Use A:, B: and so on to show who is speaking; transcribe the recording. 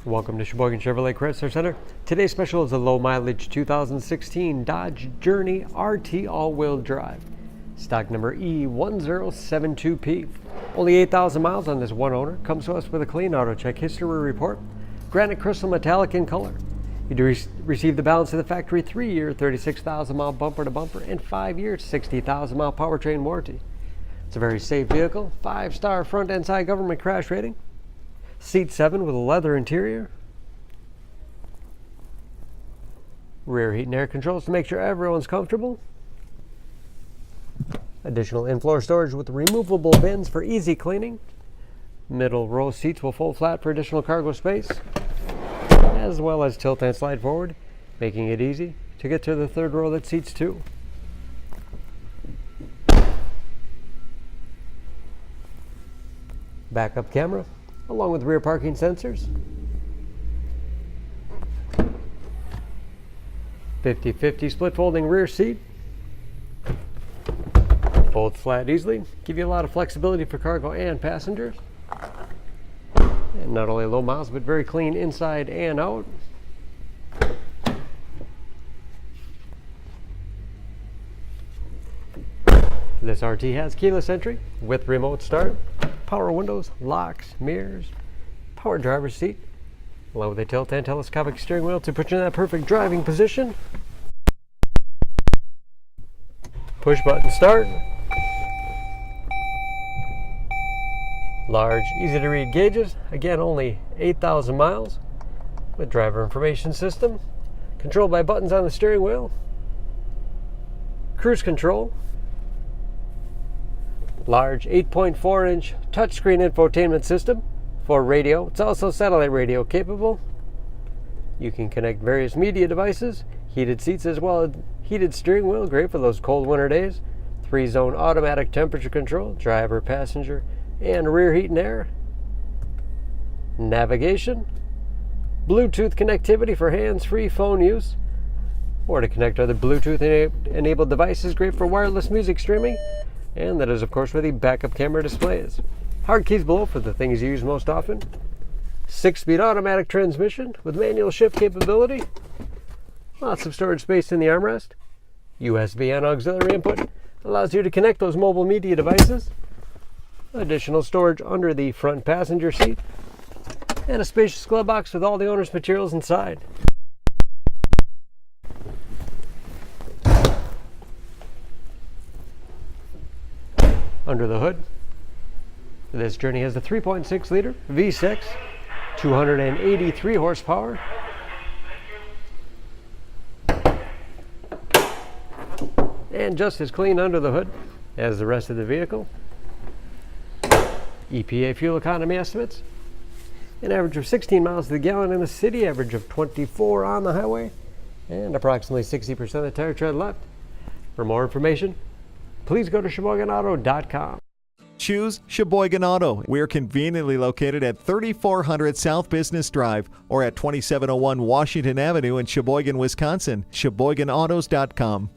A: Welcome to Sheboygan Chevrolet Chrysler Center. Today's special is a low mileage 2016 Dodge Journey RT all-wheel drive. Stock number E1072P. Only 8,000 miles on this one owner. Comes to us with a clean auto check history report. Granite Crystal Metallic in color. You do receive the balance of the factory 3-year 36,000 mile bumper to bumper and 5-year 60,000 mile powertrain warranty. It's a very safe vehicle. 5-star front and side government crash rating. Seat 7 with a leather interior. Rear heat and air controls to make sure everyone's comfortable. Additional in-floor storage with removable bins for easy cleaning. Middle row seats will fold flat for additional cargo space, as well as tilt and slide forward, making it easy to get to the third row that seats 2. Backup camera, along with rear parking sensors. 50/50 split folding rear seat. Folds flat easily, give you a lot of flexibility for cargo and passengers. And not only low miles, but very clean inside and out. This RT has keyless entry with remote start, power windows, locks, mirrors, power driver's seat, along with a tilt and telescopic steering wheel to put you in that perfect driving position. Push button start. Large, easy to read gauges. Again, only 8,000 miles with driver information system. Controlled by buttons on the steering wheel. Cruise control. Large 8.4-inch touchscreen infotainment system for radio. It's also satellite radio capable. You can connect various media devices. Heated seats as well as heated steering wheel. Great for those cold winter days. 3-zone automatic temperature control. Driver, passenger, and rear heat and air. Navigation. Bluetooth connectivity for hands-free phone use. Or to connect other Bluetooth-enabled devices. Great for wireless music streaming. And that is, of course, where the backup camera displays. Hard keys below for the things you use most often. 6-speed automatic transmission with manual shift capability. Lots of storage space in the armrest. USB and auxiliary input allows you to connect those mobile media devices. Additional storage under the front passenger seat. And a spacious glove box with all the owner's materials inside. Under the hood, this Journey has a 3.6-liter V6, 283 horsepower. And just as clean under the hood as the rest of the vehicle. EPA fuel economy estimates: an average of 16 miles to the gallon in the city, average of 24 on the highway, and approximately 60% of the tire tread left. For more information, please go to SheboyganAuto.com.
B: Choose Sheboygan Auto. We're conveniently located at 3400 South Business Drive or at 2701 Washington Avenue in Sheboygan, Wisconsin. SheboyganAutos.com.